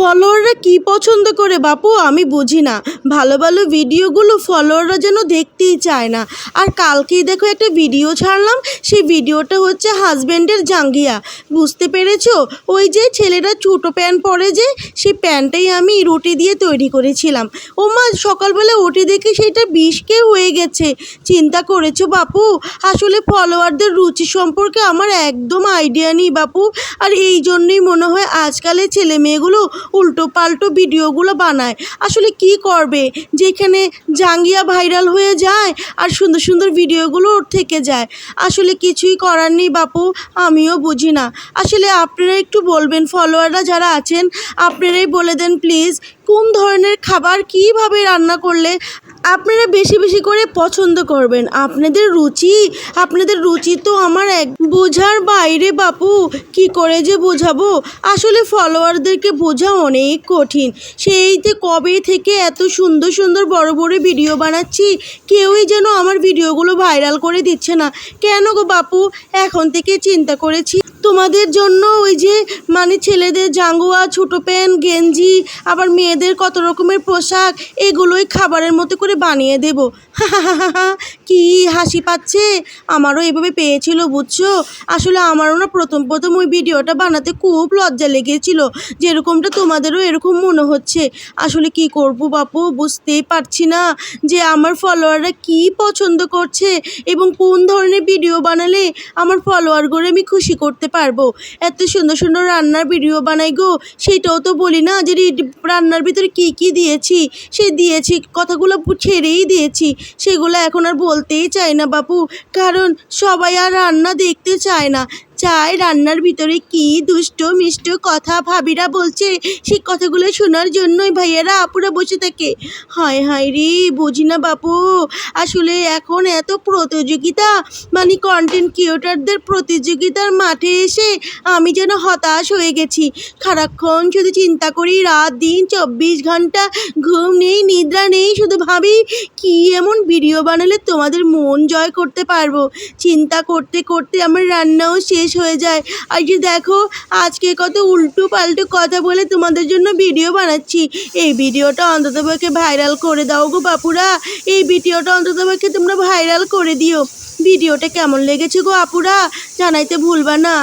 ফলোয়াররা কি পছন্দ করে বাপু আমি বুঝি না। ভালো ভালো ভিডিওগুলো ফলোয়াররা যেন দেখতেই চায় না। আর কালকেই দেখো একটা ভিডিও ছাড়লাম, সেই ভিডিওটা হচ্ছে হাজব্যান্ডের জাঙ্গিয়া। বুঝতে পেরেছো? ওই যে ছেলেরা ছোটো প্যান্ট পরে যে, সেই প্যান্টটাই আমি রুটি দিয়ে তৈরি করেছিলাম। ও মা, সকালবেলা উঠে দেখি সেটা বিষকে হয়ে গেছে। চিন্তা করেছো বাপু? আসলে ফলোয়ারদের রুচি সম্পর্কে আমার একদম আইডিয়া নেই বাপু। আর এই জন্যই মনে হয় আজকালের ছেলে মেয়েগুলো উল্টো পাল্টো ভিডিওগুলো বানায়। আসলে কি করবে, যেখানে জাঙ্গিয়া ভাইরাল হয়ে যায় আর সুন্দর সুন্দর ভিডিওগুলো ওর থেকে যায়। আসলে কিছুই করার নেই বাপু, আমিও বুঝি না। আসলে আপনারা একটু বলবেন, ফলোয়াররা যারা আছেন আপনারাই বলে দেন প্লিজ, কোন ধরনের খাবার কীভাবে রান্না করলে আপনারা বেশি বেশি করে পছন্দ করবেন। আপনাদের রুচি তো আমার এক বোঝার বাইরে বাপু। কি করে যে বোঝাবো, আসলে ফলোয়ারদেরকে বোঝা অনেক কঠিন। সেইতে কবে থেকে এত সুন্দর সুন্দর বড় বড় ভিডিও বানাচ্ছি, কেউই যেন আমার ভিডিওগুলো ভাইরাল করে দিচ্ছে না। কেন গো বাপু? এখন থেকে চিন্তা করেছি তোমাদের জন্য ওই যে ছেলেদের জাঙ্গুয়া, ছোটো প্যান্ট, গেঞ্জি, আবার মেয়েদের কত রকমের পোশাক, এগুলোই খাবারের মতো করে বানিয়ে দেব। কি হাসি পাচ্ছে! আমারও এভাবে পেয়েছিল বুঝছো। আসলে আমারও না প্রথম ওই ভিডিওটা বানাতে খুব লজ্জা লেগেছিল, যেরকমটা তোমাদেরও এরকম মনে হচ্ছে। আসলে কি করব বাপু, বুঝতেই পারছি না যে আমার ফলোয়াররা কি পছন্দ করছে এবং কোন ধরনের ভিডিও বানালে আমার ফলোয়ারগুলো আমি খুশি করতে পারবো। এত সুন্দর সুন্দর রান্নার ভিডিও বানাই গো, সেটাও তো বলি না যে রান্নার ভিতরে কি কি দিয়েছি। দিয়েছি কথাগুলো ছেড়েই দিয়েছি, সেগুলো এখন আর বলতেই চাই না বাপু। কারণ সবাই আর রান্না দেখতে চায় না, চায় রান্নার ভিতরে কি দুষ্ট মিষ্ট কথা ভাবিরা বলছে, সেই কথাগুলো শোনার জন্যই ভাইয়ারা আপুরা বসে থাকে। হায় হায় রে, বুঝি না বাপু। আসলে এখন এত প্রতিযোগিতা, কন্টেন্ট ক্রিয়েটরদের প্রতিযোগিতার মাঠে এসে আমি যেন হতাশ হয়ে গেছি। সারাক্ষণ শুধু চিন্তা করি, রাত দিন 24 ঘন্টা ঘুম নেই, নিদ্রা নেই, শুধু ভাবি কি এমন ভিডিও বানালে তোমাদের মন জয় করতে পারবো। চিন্তা করতে করতে আমার রান্নাও শেষ হয়ে যায়। আর যে দেখো, আজকে কত উল্টো পাল্টো কথা বলে তোমাদের জন্য ভিডিও বানাচ্ছি। এই ভিডিওটা অন্ততপক্ষে ভাইরাল করে দাও গো বাপুরা। এই ভিডিওটা অন্ততপক্ষে তোমরা ভাইরাল করে দিও। ভিডিওটা কেমন লেগেছে গো আপুরা, জানাইতে ভুলবা না।